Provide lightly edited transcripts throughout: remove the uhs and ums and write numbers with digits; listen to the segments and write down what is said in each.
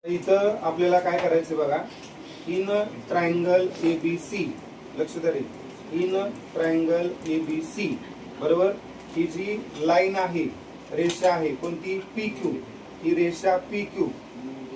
इथं आपल्याला काय करायचं बघा, इन ट्रायंगल एबीसी, लक्ष द्या रे, इन ट्रायंगल एबीसी बरोबर, ही जी लाईन आहे, रेषा आहे कोणती, पी क्यू, ही रेषा पी क्यू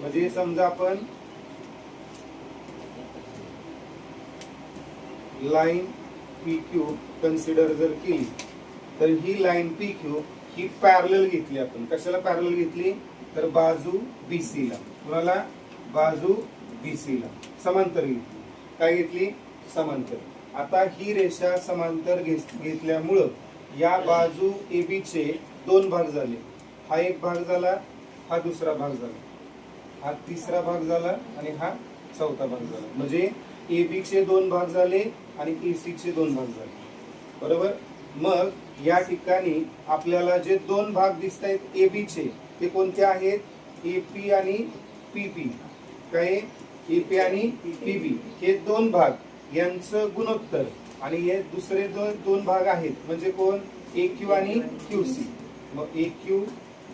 म्हणजे समजा आपण लाईन पी क्यू कन्सिडर जर केली तर ही लाईन पी क्यू ही पॅरलल घेतली आपण. कशाला पॅरलल घेतली तर बाजू बीसी ला, कुणाला, बाजू बीसी ला समांतर घेतली. काय घेतली, समांतर. आता ही रेषा समांतर घेतल्यामुळं या बाजू एबी चे दोन भाग झाले. हा एक भाग झाला, हा दुसरा भाग झाला, हा तिसरा भाग झाला आणि हा चौथा भाग झाला. म्हणजे एबी चे दोन भाग झाले आणि एसी चे दोन भाग झाले बरोबर. मग या ठिकाणी आपल्याला जे दोन भाग दिसत आहेत एबी चे ते कोणते आहेत, एपी आणि पीबी. काय, एपी आणि पीबी हे दोन भाग यांचं गुणोत्तर, आणि हे दुसरे दोन भाग आहेत म्हणजे कोण, एक्यू आणि क्यूसी. मग एक्यू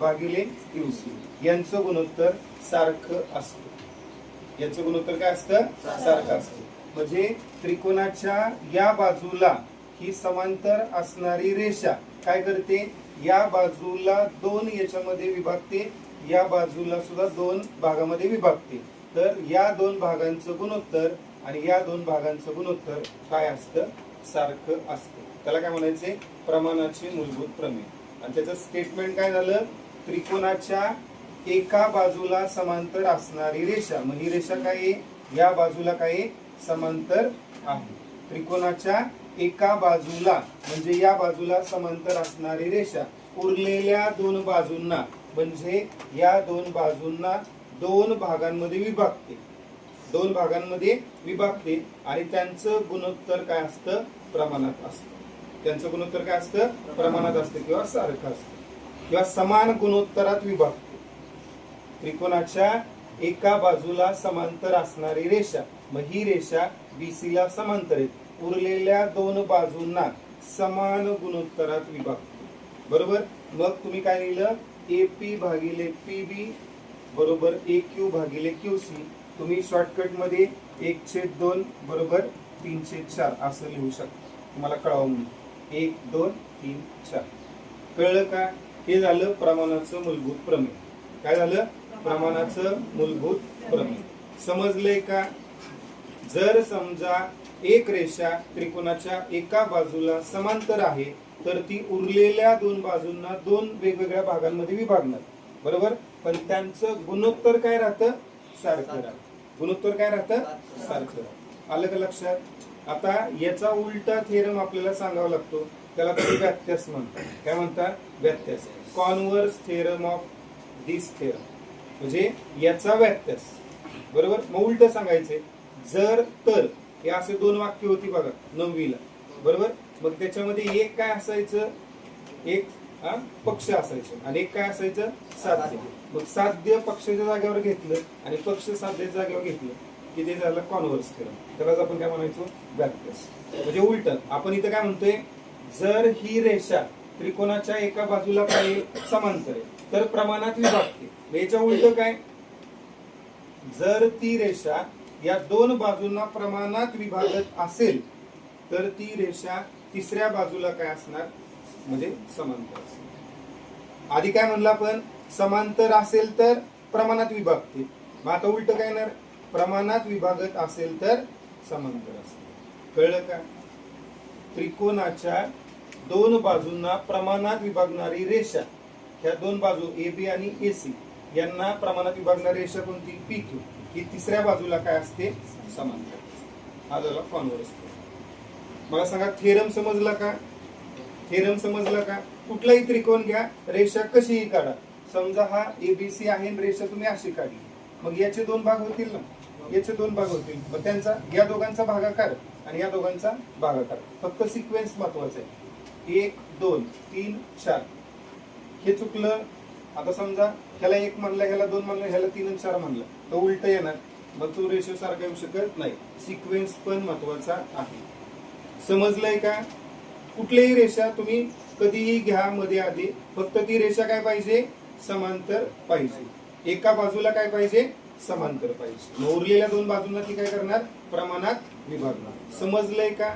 भागिले क्यूसी यांचं गुणोत्तर सारखं असतं. यांचं गुणोत्तर काय असतं, सारखं असतं. म्हणजे त्रिकोणाच्या या बाजूला ही समांतर असणारी रेषा काय करते, या बाजूला दोन याच्यामध्ये विभागते, या बाजूला सुद्धा दोन भागामध्ये विभागते. तर या दोन भागांचं गुणोत्तर आणि या दोन भागांचं गुणोत्तर काय असतं, सारखं असतं. त्याला काय म्हणायचे, प्रमाणाचे मूलभूत प्रमेय. आणि त्याचं स्टेटमेंट काय झालं, त्रिकोणाच्या एका बाजूला समांतर असणारी रेषा, मग ही रेषा काय आहे, या बाजूला काय समांतर आहे. त्रिकोणाच्या एका बाजूला म्हणजे या बाजूला समांतर असणारी रेषा उरलेल्या दोन बाजूंना म्हणजे या दोन बाजूंना दोन भागांमध्ये विभागते, दोन भागांमध्ये विभागते आणि त्यांचं गुणोत्तर काय असतं, प्रमाणात असतं. त्यांचं गुणोत्तर काय असतं, प्रमाणात असतं किंवा सारखं असतं किंवा समान गुणोत्तरात विभागते. त्रिकोणाच्या एका बाजूला समांतर असणारी रेषा, मग ही रेषा बीसी ला समांतर आहे, उरलेल्या दोन बाजूंना समान गुणोत्तरात विभागते बरोबर. मग तुम्ही काय लिहिलं, एपी भागिले पीबी बरोबर एक्यू भागिले क्यूसी. तुम्ही शॉर्टकट मध्ये 1/2 बरोबर 3/4 असं लिहू शकता, तुम्हाला कळावं म्हणून. 1 2 3 4 कळलं का. हे झालं प्रमाणाचं मूलभूत प्रमेय. काय झालं, प्रमाणाचं मूलभूत प्रमेय. समजलंय का. जर समजा एक रेषा त्रिकोणाच्या एका बाजूला समांतर आहे तर ती उरलेल्या दोन बाजूंना दोन वेगवेगळ्या भागांमध्ये विभागणार बरोबर. पण त्यांचं गुणोत्तर काय राहतं, सारखं राहतं. गुणोत्तर काय राहतं, सारखं राहतं. आलं का लक्षात. आता याचा उलटा थेरम आपल्याला सांगावा लागतो, त्याला व्यत्यास म्हणतात. काय म्हणतात, व्यत्यास. Converse theorem of this theorem म्हणजे याचा व्यत्यास बरोबर. मग उलट सांगायचे, जर तर, हे असे दोन वाक्य होती बघा 9वी ला बरोबर. मग त्याच्यामध्ये एक काय असायचं, एक पक्ष असायचं आणि एक काय असायचं, साध्य. मग साध्य पक्षाच्या जागेवर घेतलं आणि पक्ष साध्याच्या जागेवर घेतलं की ते झालं कॉन्व्हर्स थेरम. त्यालाच आपण काय म्हणायचो, व्यत्यास. म्हणजे उलट. आपण इथं काय म्हणतोय, जर ही रेषा त्रिकोणाच्या एका बाजूला काय समांतर आहे तर प्रमाणात विभागते. याच्या उलट काय, जर ती रेषा या दोन बाजूंना प्रमाणात विभागत असेल तर ती रेषा तिसऱ्या बाजूला काय असणार, म्हणजे समांतर असेल. आधी काय म्हणलं आपण, समांतर असेल तर प्रमाणात विभागते. मग आता उलट काय येणार, प्रमाणात विभागत असेल तर समांतर असेल. कळलं का. त्रिकोणाच्या दोन बाजूंना प्रमाणात विभागणारी रेषा, ह्या दोन बाजू एबी आणि एसी यांना प्रमाणात विभागणारी रेषा कोणती, पी क्यू. ही तिसऱ्या बाजूला काय असते, समांतर. हा झाला कॉन्व्हर्स. मला सांगा, थेरम समजला का. थेरम समजला का. कुठलाही त्रिकोण घ्या, रेषा कशीही काढा. समजा हा एबीसी आहे, रेषा तुम्ही अशी काढली, मग याचे दोन भाग होतील ना, याचे दोन भाग होतील. मग त्यांचा, या दोघांचा भागाकार आणि या दोघांचा भागाकार. फक्त सिक्वेन्स महत्वाचा आहे. 1 2 3 4 हे चुकलं. आता समजा ह्याला 1 म्हणलं, ह्याला 2 म्हणलं, ह्याला 3 आणि 4 म्हणलं तर उलट येणार. मग तो रेशो सारखा येऊ शकत नाही. सिक्वेन्स पण महत्वाचा आहे. समजलंय का. कुठलीही रेषा तुम्ही कधीही घ्या मध्ये आधी, फक्त ती रेषा काय पाहिजे, समांतर पाहिजे. एका बाजूला काय पाहिजे, समांतर पाहिजे. मग उरलेल्या दोन बाजूंना ती काय करणार, प्रमाणात विभागणार. समजलंय का?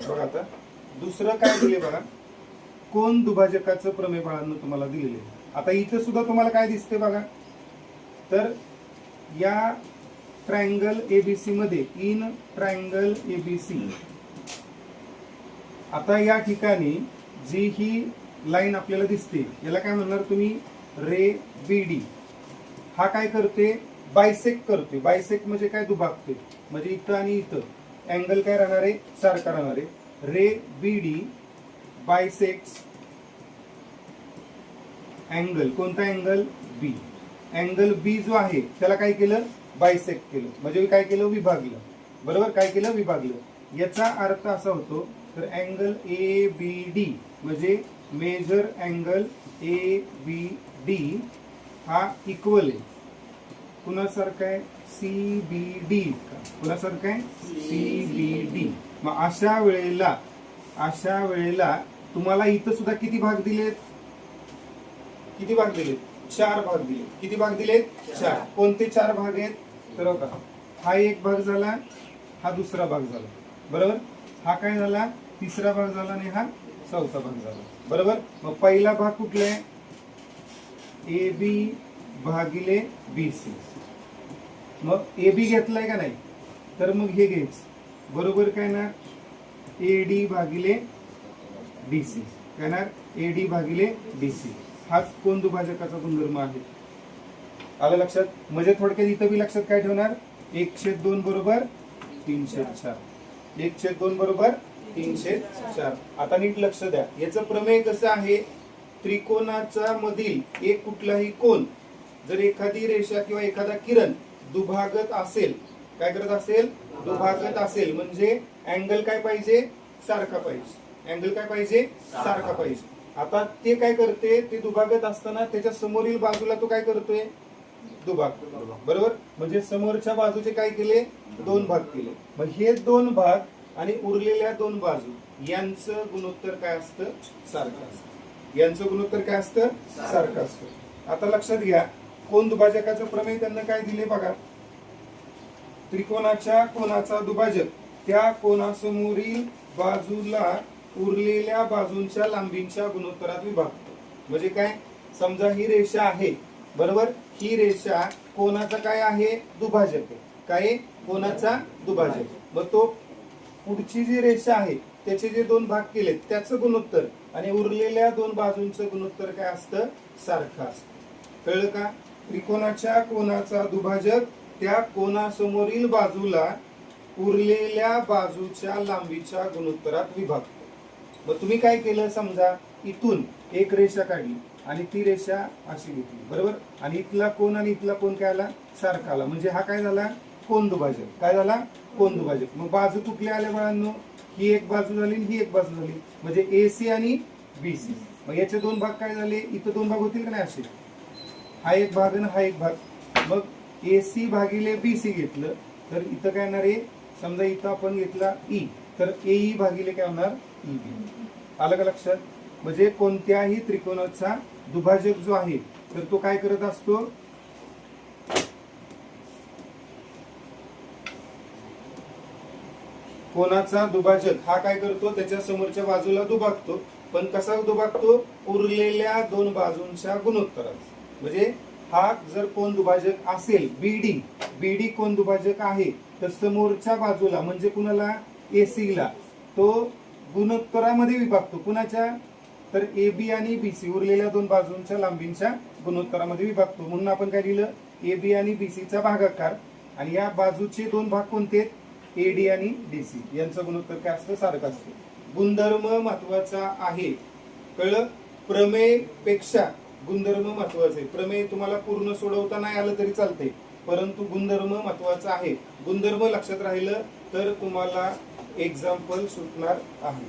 बघा आता दुसरं काय दिले बघा, कोन दुभाजकाचं प्रमेय बाळांनो तुम्हाला दिलेले. आता इथं सुद्धा तुम्हाला काय दिसते बघा, तर या ट्रायंगल एबीसी मध्ये, इन ट्रायंगल एबीसी, आता या ठिकाणी जी ही लाईन आपल्याला दिसते याला काय म्हणणार तुम्ही, रे बीडी. हा काय करते, बायसेक्ट करते. बायसेक्ट म्हणजे काय, दुभागते. म्हणजे इथं आणि इथं अँगल काय राहणार आहे, सारखा राहणार आहे. रे बीडी बायसेक्ट्स अँगल, कोणता अँगल, बी. अँगल बी जो आहे त्याला काय केलं, बायसेक्ट केलं. म्हणजे काय केलं, विभागलं. बरोबर, काय केलं, विभागलं. याचा अर्थ असा होतो, तर अँगल ए बी डी म्हणजे measure angle A B D हा इक्वल आहे कुणासारखं आहे, सी बी डी. कुणासारखं आहे, सी बी डी. मग अशा वेळेला तुम्हाला इथं सुद्धा किती भाग दिलेत, किती भाग दिलेत, 4 भाग दिले. किती भाग दिलेत, 4. कोणते 4 भाग आहेत, तर बघा हा एक भाग झाला, हा दुसरा भाग झाला. बरोबर, हा काय झाला, तिसरा भाग झाला आणि हा चौथा भाग झाला. बरोबर, मग पहिला भाग कुठला आहे, ए बी भागिले बी सी. मग ए बी घेतलाय का नाही, तर मग हे घ्यायचं. बरोबर काय ना, ए डी भागिले डी सी. काय ना, ए डी भागिले डी सी. हाच कोन दुभाजकाचा गुणधर्म आहे. आलं लक्षात? म्हणजे थोडक्यात इथं बी लक्षात काय ठेवणार, 1/2 बरोबर 3/4. 1/2 बरोबर 3/4. आता नीट लक्ष द्या, याचं प्रमेय कसं आहे, त्रिकोणाच्या मधील एक कुठलाही कोन जर एखादी रेषा किंवा एखादा किरण दुभागत असेल, काय करत असेल, दुभागत असेल, म्हणजे अँगल काय पाहिजे, सारखा पाहिजे. अँगल काय पाहिजे, सारखा पाहिजे. आता ते काय करते, ते दुभागत असताना त्याच्या समोरील बाजूला तो काय करतोय, दुभागतो. बरोबर, म्हणजे समोरच्या बाजूचे काय केले, 2 भाग केले. मग हे 2 भाग आणि उरलेल्या 2 बाजू यांचं गुणोत्तर काय असतं, सारखं असतं. यांचं गुणोत्तर काय असतं, सारखं असतं. आता लक्षात घ्या, कोन दुभाजकाचं प्रमेय त्यांना काय दिले बघा, त्रिकोणाच्या कोनाचा दुभाजक त्या कोनासमोरील बाजूला उरलेल्या बाजूंच्या लांबींच्या गुणोत्तरात विभागतो. म्हणजे काय, समजा ही रेषा आहे. बरोबर, ही रेषा कोनाचा काय आहे, दुभाजक आहे. काय, कोनाचा दुभाजक. मग तो पुढची जी रेषा आहे त्याचे जे 2 भाग केलेत त्याचं गुणोत्तर आणि उरलेल्या 2 बाजूंचं गुणोत्तर काय असतं, सारखं असतं. कळलं का? त्रिकोणाच्या कोनाचा दुभाजक त्या कोनासमोरील बाजूला उरलेल्या बाजूच्या लांबीच्या गुणोत्तरात विभागतो. मग तुम्ही काय केलं, समजा इथून एक रेषा काढली आणि ती रेषा अशी घेतली. बरोबर, आणि इथला कोन आणि इथला कोन काय आला, सारखा आला. म्हणजे हा काय झाला, कोन दुभाजक. काय झाला, कोन दुभाजक. मग बाजू कुठल्या आल्या बाळांनो, ही एक बाजू झाली, ही एक बाजू झाली. म्हणजे एसी आणि बीसी. मग याचे 2 भाग काय झाले, इथं 2 भाग होतील का नाही असे, हा एक भाग आणि हा एक भाग. मग एसी भागिले बीसी घेतलं तर इथं काय येणार आहे, समजा इथं आपण घेतला ई, तर एई भागिले काय होणार, ईबी. आलं का लक्षात? म्हणजे कोणत्याही त्रिकोणाचा दुभाजक जो आहे तर तो काय करत असतो, कोनाचा दुभाजक हा काय करतो, त्याच्या समोरच्या बाजूला दुभागतो. पण कसा दुभागतो, उरलेल्या 2 बाजूंच्या गुणोत्तरात. म्हणजे हा जर कोन दुभाजक असेल, बीडी, बीडी कोन दुभाजक आहे, तर समोरच्या बाजूला म्हणजे कुणाला, एसी ला, तो गुणोत्तरामध्ये विभागतो. कुणाच्या, तर ए बी आणि बीसी उरलेल्या 2 बाजूंच्या लांबींच्या गुणोत्तरामध्ये विभागतो. म्हणून आपण काय लिहिलं, ए बी आणि बीसीचा भागाकार. आणि या बाजूचे 2 भाग कोणते, एडी आणि डीसी. यांचं गुणोत्तर काय असतं, सारखं असतं. गुणधर्म महत्वाचा आहे. कळलं? प्रमेय पेक्षा गुणधर्म महत्वाचे. प्रमेय तुम्हाला पूर्ण सोडवता नाही आलं तरी चालते, परंतु गुणधर्म महत्वाचा आहे. गुणधर्म लक्षात राहिलं तर तुम्हाला एक्झाम्पल सुटणार आहे.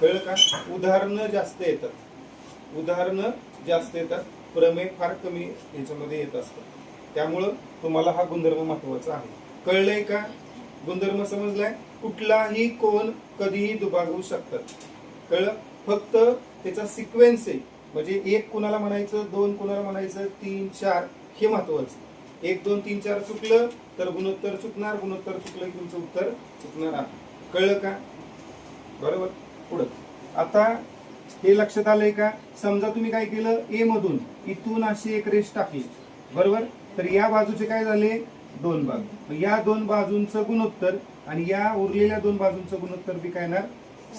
कळलं का? उदाहरणं जास्त येतात, उदाहरणं जास्त येतात, प्रमेय फार कमी याच्यामध्ये येत असतात. त्यामुळं तुम्हाला हा गुणधर्म महत्वाचा आहे. कळलंय का? गुणधर्म समजलाय? कुठलाही कोन कधीही दुभागू शकतात. कळलं? फक्त त्याचा सिक्वेन्स आहे, म्हणजे 1 कुणाला म्हणायचं, 2 कुणाला म्हणायचं, 3, 4 हे महत्वाचं. 1 2 3 4 चुकलं तर गुणोत्तर चुकणार, गुणोत्तर चुकलं की तुमचं उत्तर चुकणार आहे. कळलं का? बरोबर. पुढं आता हे लक्षात आलंय का? समजा तुम्ही काय केलं, ए मधून इथून अशी एक रेष टाकली, बरोबर. तर या बाजूचे काय झाले, 2 बाजू. या 2 बाजूंचं गुणोत्तर आणि या उरलेल्या 2 बाजूंचं गुणोत्तर बी काय येणार,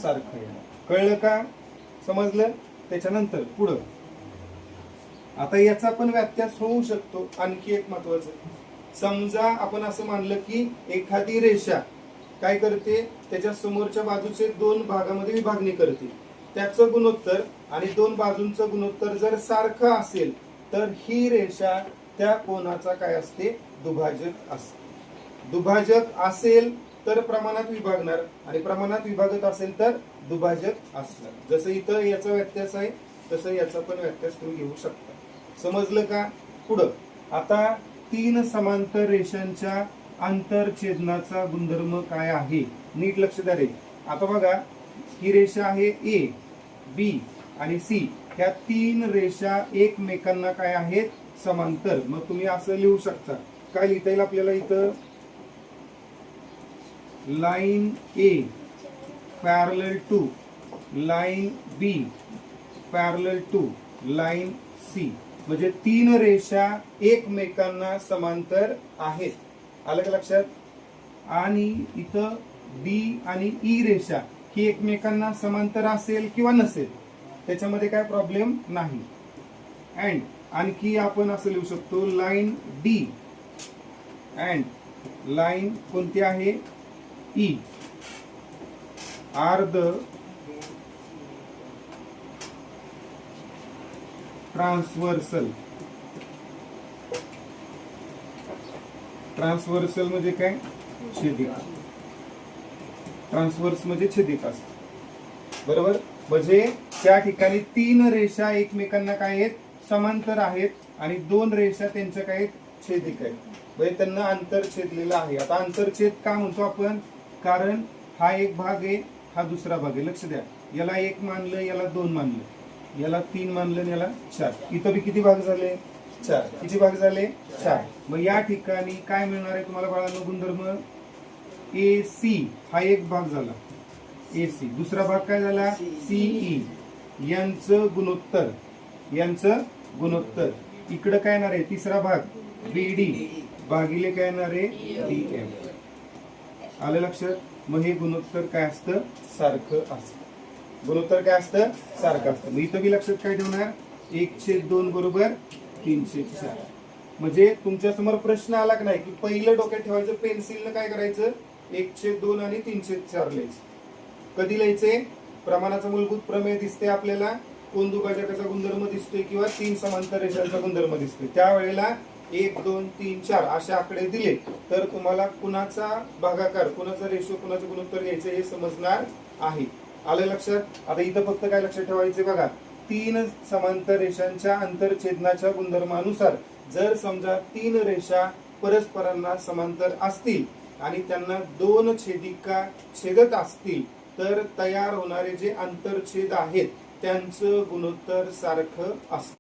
सारखं येणार. कळलं का? समजलं? त्याच्यानंतर पुढं आता याचा पण व्यत्यास होऊ शकतो. आणखी एक महत्वाचं, समजा आपण असं मानलं की एखादी रेषा काय करते, त्याच्या समोरच्या बाजूचे 2 भागामध्ये विभागणी करते, त्याचं गुणोत्तर आणि 2 बाजूंचं गुणोत्तर जर सारखं असेल तर ही रेषा त्या कोनाचा काय असते, दुभाजक असते. दुभाजक असेल तर प्रमाणात विभागणार आणि प्रमाणात विभागत असेल तर दुभाजक असणार. जसं इथं याचा व्यत्यास आहे तसं याचा पण व्यत्यास तुम्ही घेऊ शकता. समजलं का? पुढं आता 3 समांतर रेषांच्या आंतरछेदनाचा गुणधर्म काय आहे, नीट लक्ष द्या रे. आता बघा, ही रेषा आहे ए, बी आणि सी. ह्या 3 रेषा एकमेकांना काय आहेत, समांतर. मग तुम्ही असं लिहू शकता, काय लिहिता येईल आपल्याला इथं, line A parallel to line B parallel to line C. म्हणजे 3 रेषा एकमेकांना समांतर आहेत. आलं का लक्षात? आणि इथं बी आणि ई रेषा ही एकमेकांना समांतर असेल किंवा नसेल, त्याच्यामध्ये काय प्रॉब्लेम नाही. अँड आणखी आपण असं लिहू शकतो, लाईन डी अँड लाईन कोणती आहे, E R the transversal. Transversal म्हणजे काय, छेदिका. ट्रान्सव्हर्स म्हणजे छेदिका असते, बरोबर. म्हणजे त्या ठिकाणी 3 रेषा एकमेकांना काय आहेत, समांतर आहेत आणि 2 रेषा त्यांच्या काय आहेत, छेदिका आहेत. म्हणजे त्यांना अंतर छेदलेलं आहे. आता अंतरछेद का म्हणतो आपण, कारण हा एक भाग आहे, हा दुसरा भाग आहे. लक्ष द्या, याला 1 मानलं, याला 2 मानलं, याला 3 मानलं, याला 4. इथं बी किती भाग झाले, 4. किती भाग झाले, 4. मग या ठिकाणी काय मिळणार आहे तुम्हाला बाळांनो, गुणधर्म ए सी. हा एक भाग झाला ए सी, दुसरा भाग काय झाला सीई. यांचं गुणोत्तर इकडं काय येणार आहे, तिसरा भाग बीडी भागिले काय येणार आहे, डीएम. आलं लक्षात? मग हे गुणोत्तर काय असतं, सारखं असतं. गुणोत्तर काय असतं, सारखं असतं. मग इथं बी लक्षात काय ठेवणार, 1/2 बरोबर 3/4. म्हणजे तुमच्या समोर प्रश्न आला की नाही की पहिलं डोक्यात ठेवायचं, पेन्सिलनं काय करायचं, 1/2 आणि 3/4 लिहायचं. कधी लिहायचे, प्रमाणाचा मूलभूत प्रमेय दिसते आपल्याला, कोन दुभाजकाचा गुणधर्म दिसतोय किंवा 3 समांतर रेषांचा गुणधर्म दिसतोय, त्यावेळेला 1 2 3 4 असे आकडे दिले तर तुम्हाला कुणाचा भागाकार, कुणाचा रेशो, कुणाचं गुणोत्तर घ्यायचं हे समजणार आहे. आलं लक्षात? आता इथं फक्त काय लक्षात ठेवायचे बघा, 3 समांतर रेषांच्या आंतरछेदनाच्या गुणधर्मानुसार जर समजा 3 रेषा परस्परांना समांतर असतील आणि त्यांना 2 छेदिका छेदत असतील तर तयार होणारे जे आंतरछेद आहेत त्यांचं गुणोत्तर सारखं असतं.